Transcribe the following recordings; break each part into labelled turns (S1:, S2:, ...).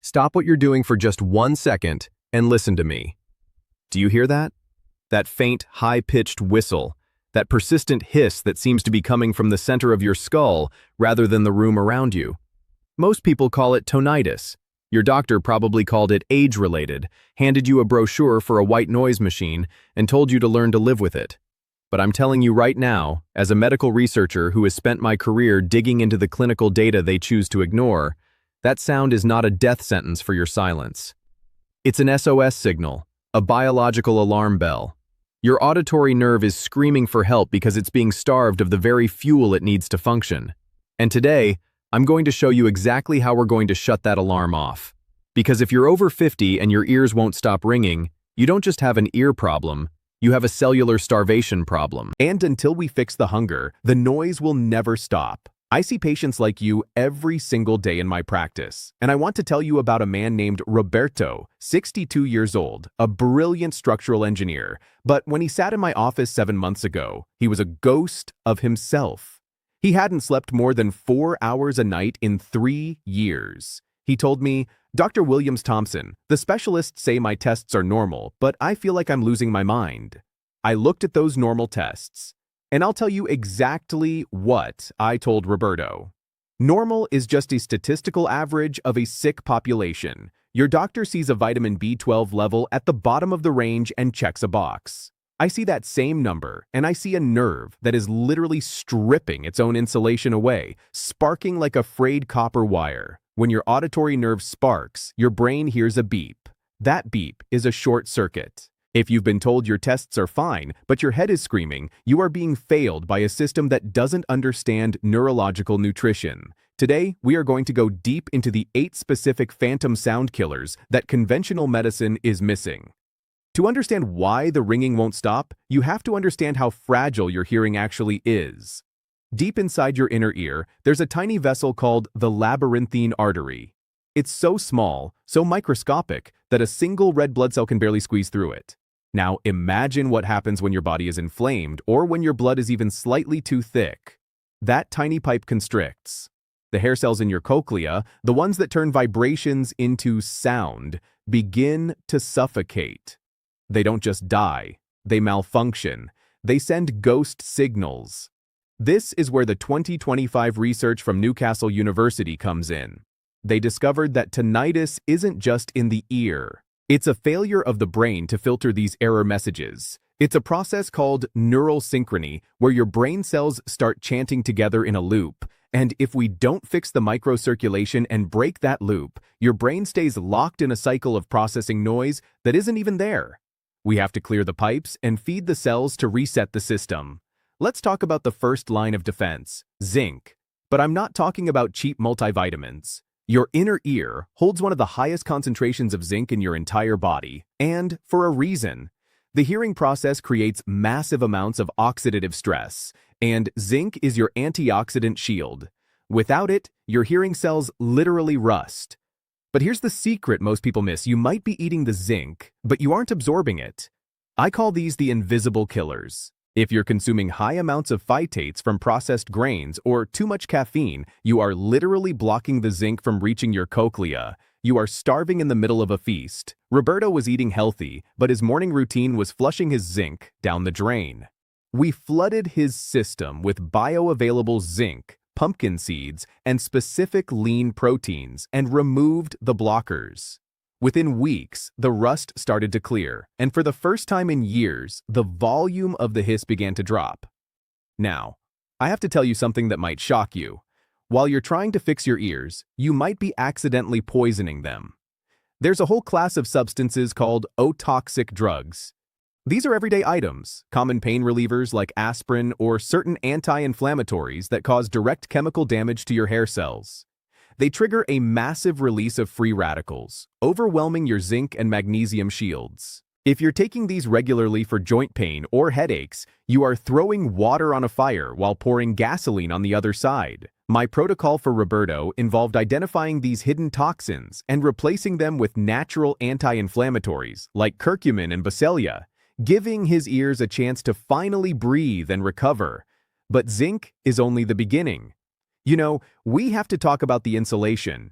S1: Stop what you're doing for just 1 second and listen to me. Do you hear that? That faint, high-pitched whistle, that persistent hiss that seems to be coming from the center of your skull rather than the room around you. Most people call it tinnitus. Your doctor probably called it age-related, handed you a brochure for a white noise machine, and told you to learn to live with it. But I'm telling you right now, as a medical researcher who has spent my career digging into the clinical data they choose to ignore, that sound is not a death sentence for your silence. It's an SOS signal, a biological alarm bell. Your auditory nerve is screaming for help because it's being starved of the very fuel it needs to function. And today, I'm going to show you exactly how we're going to shut that alarm off. Because if you're over 50 and your ears won't stop ringing, you don't just have an ear problem, you have a cellular starvation problem. And until we fix the hunger, the noise will never stop. I see patients like you every single day in my practice, and I want to tell you about a man named Roberto, 62 years old, a brilliant structural engineer. But when he sat in my office 7 months ago, he was a ghost of himself. He hadn't slept more than 4 hours a night in 3 years. He told me, "Dr. Williams Thompson, the specialists say my tests are normal, but I feel like I'm losing my mind." I looked at those normal tests, and I'll tell you exactly what I told Roberto. Normal is just a statistical average of a sick population. Your doctor sees a vitamin B12 level at the bottom of the range and checks a box. I see that same number, and I see a nerve that is literally stripping its own insulation away, sparking like a frayed copper wire. When your auditory nerve sparks, your brain hears a beep. That beep is a short circuit. If you've been told your tests are fine, but your head is screaming, you are being failed by a system that doesn't understand neurological nutrition. Today, we are going to go deep into the 8 specific phantom sound killers that conventional medicine is missing. To understand why the ringing won't stop, you have to understand how fragile your hearing actually is. Deep inside your inner ear, there's a tiny vessel called the labyrinthine artery. It's so small, so microscopic, that a single red blood cell can barely squeeze through it. Now imagine what happens when your body is inflamed or when your blood is even slightly too thick. That tiny pipe constricts. The hair cells in your cochlea, the ones that turn vibrations into sound, begin to suffocate. They don't just die, they malfunction. They send ghost signals. This is where the 2025 research from Newcastle University comes in. They discovered that tinnitus isn't just in the ear. It's a failure of the brain to filter these error messages. It's a process called neural synchrony, where your brain cells start chanting together in a loop. And if we don't fix the microcirculation and break that loop, your brain stays locked in a cycle of processing noise that isn't even there. We have to clear the pipes and feed the cells to reset the system. Let's talk about the first line of defense, zinc. But I'm not talking about cheap multivitamins. Your inner ear holds one of the highest concentrations of zinc in your entire body, and for a reason. The hearing process creates massive amounts of oxidative stress, and zinc is your antioxidant shield. Without it, your hearing cells literally rust. But here's the secret most people miss. You might be eating the zinc, but you aren't absorbing it. I call these the invisible killers. If you're consuming high amounts of phytates from processed grains or too much caffeine, you are literally blocking the zinc from reaching your cochlea. You are starving in the middle of a feast. Roberto was eating healthy, but his morning routine was flushing his zinc down the drain. We flooded his system with bioavailable zinc, pumpkin seeds, and specific lean proteins, and removed the blockers. Within weeks, the rust started to clear, and for the first time in years, the volume of the hiss began to drop. Now, I have to tell you something that might shock you. While you're trying to fix your ears, you might be accidentally poisoning them. There's a whole class of substances called otoxic drugs. These are everyday items, common pain relievers like aspirin or certain anti-inflammatories that cause direct chemical damage to your hair cells. They trigger a massive release of free radicals, overwhelming your zinc and magnesium shields. If you're taking these regularly for joint pain or headaches, you are throwing water on a fire while pouring gasoline on the other side. My protocol for Roberto involved identifying these hidden toxins and replacing them with natural anti-inflammatories like curcumin and bacillia, giving his ears a chance to finally breathe and recover. But zinc is only the beginning. You know, we have to talk about the insulation.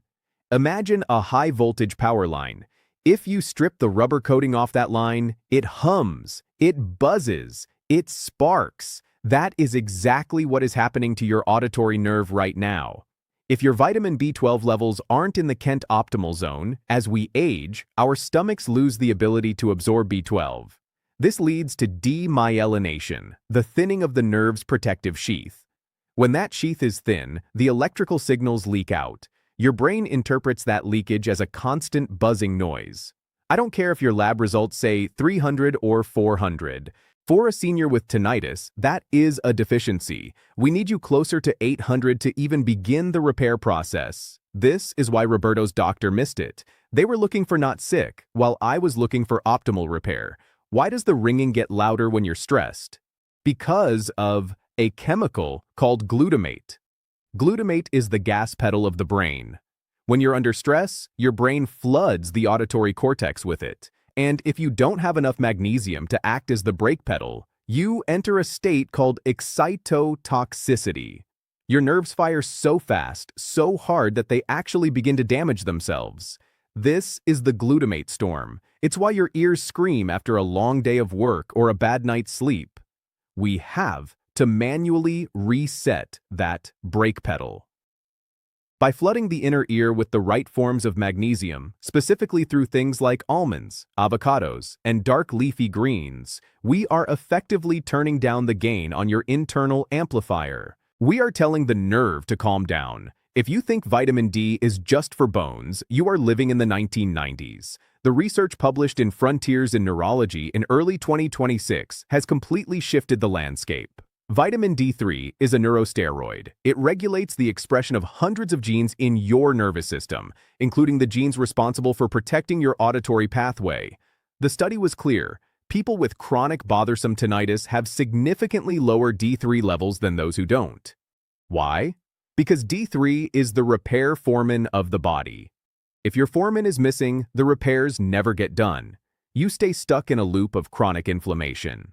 S1: Imagine a high-voltage power line. If you strip the rubber coating off that line, it hums, it buzzes, it sparks. That is exactly what is happening to your auditory nerve right now. If your vitamin B12 levels aren't in the Kent optimal zone, as we age, our stomachs lose the ability to absorb B12. This leads to demyelination, the thinning of the nerve's protective sheath. When that sheath is thin, the electrical signals leak out. Your brain interprets that leakage as a constant buzzing noise. I don't care if your lab results say 300 or 400. For a senior with tinnitus, that is a deficiency. We need you closer to 800 to even begin the repair process. This is why Roberto's doctor missed it. They were looking for not sick, while I was looking for optimal repair. Why does the ringing get louder when you're stressed? Because of a chemical called glutamate. Glutamate is the gas pedal of the brain. When you're under stress, your brain floods the auditory cortex with it. And if you don't have enough magnesium to act as the brake pedal, you enter a state called excitotoxicity. Your nerves fire so fast, so hard that they actually begin to damage themselves. This is the glutamate storm. It's why your ears scream after a long day of work or a bad night's sleep. We have to manually reset that brake pedal. By flooding the inner ear with the right forms of magnesium, specifically through things like almonds, avocados, and dark leafy greens, we are effectively turning down the gain on your internal amplifier. We are telling the nerve to calm down. If you think vitamin D is just for bones, you are living in the 1990s. The research published in Frontiers in Neurology in early 2026 has completely shifted the landscape. Vitamin D3 is a neurosteroid. It regulates the expression of hundreds of genes in your nervous system, including the genes responsible for protecting your auditory pathway. The study was clear. People with chronic bothersome tinnitus have significantly lower D3 levels than those who don't. Why? Because D3 is the repair foreman of the body. If your foreman is missing, the repairs never get done. You stay stuck in a loop of chronic inflammation.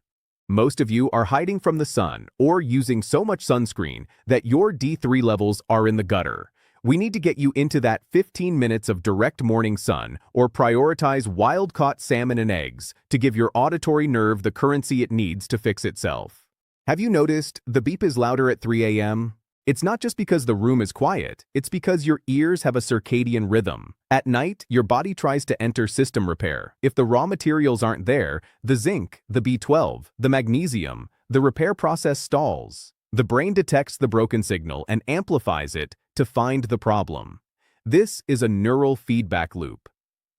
S1: Most of you are hiding from the sun or using so much sunscreen that your D3 levels are in the gutter. We need to get you into that 15 minutes of direct morning sun or prioritize wild-caught salmon and eggs to give your auditory nerve the currency it needs to fix itself. Have you noticed the beep is louder at 3 a.m.? It's not just because the room is quiet, it's because your ears have a circadian rhythm. At night, your body tries to enter system repair. If the raw materials aren't there, the zinc, the B12, the magnesium, the repair process stalls. The brain detects the broken signal and amplifies it to find the problem. This is a neural feedback loop.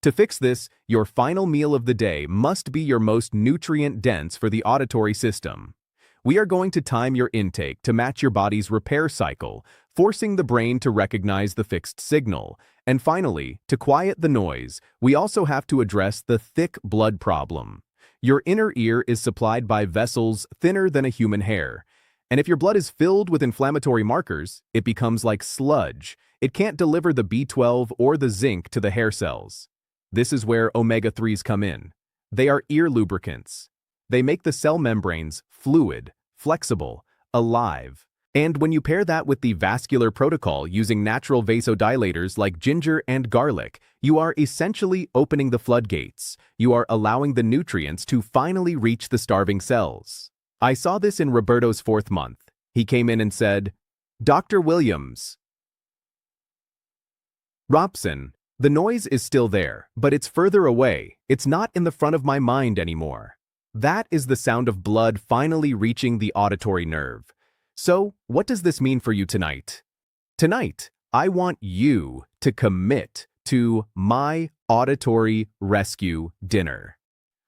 S1: To fix this, your final meal of the day must be your most nutrient-dense for the auditory system. We are going to time your intake to match your body's repair cycle, forcing the brain to recognize the fixed signal. And finally, to quiet the noise, we also have to address the thick blood problem. Your inner ear is supplied by vessels thinner than a human hair. And if your blood is filled with inflammatory markers, it becomes like sludge. It can't deliver the B12 or the zinc to the hair cells. This is where omega-3s come in. They are ear lubricants. They make the cell membranes fluid, flexible, alive. And when you pair that with the vascular protocol using natural vasodilators like ginger and garlic, you are essentially opening the floodgates. You are allowing the nutrients to finally reach the starving cells. I saw this in Roberto's 4th month. He came in and said, "Dr. Williams, Robson, the noise is still there, but it's further away. It's not in the front of my mind anymore." That is the sound of blood finally reaching the auditory nerve. So, what does this mean for you tonight? Tonight, I want you to commit to my auditory rescue dinner.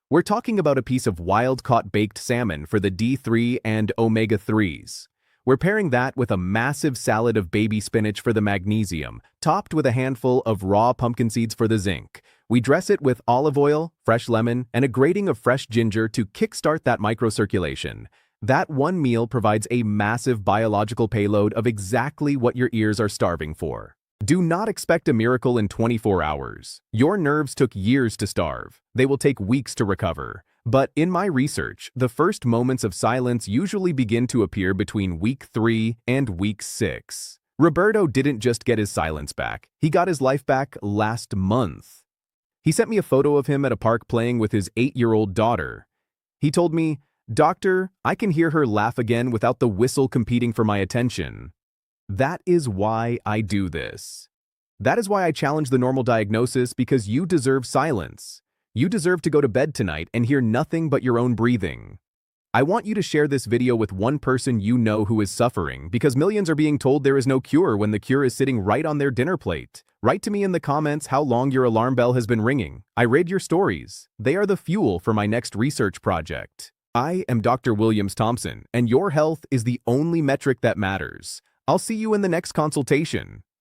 S1: We're talking about a piece of wild-caught baked salmon for the D3 and omega-3s. We're pairing that with a massive salad of baby spinach for the magnesium, topped with a handful of raw pumpkin seeds for the zinc. We dress it with olive oil, fresh lemon, and a grating of fresh ginger to kickstart that microcirculation. That one meal provides a massive biological payload of exactly what your ears are starving for. Do not expect a miracle in 24 hours. Your nerves took years to starve. They will take weeks to recover. But in my research, the first moments of silence usually begin to appear between week 3 and week 6. Roberto didn't just get his silence back, he got his life back last month. He sent me a photo of him at a park playing with his 8-year-old daughter. He told me, "Doctor, I can hear her laugh again without the whistle competing for my attention." That is why I do this. That is why I challenge the normal diagnosis, because you deserve silence. You deserve to go to bed tonight and hear nothing but your own breathing. I want you to share this video with one person you know who is suffering, because millions are being told there is no cure when the cure is sitting right on their dinner plate. Write to me in the comments how long your alarm bell has been ringing. I read your stories. They are the fuel for my next research project. I am Dr. Williams Thompson, and your health is the only metric that matters. I'll see you in the next consultation.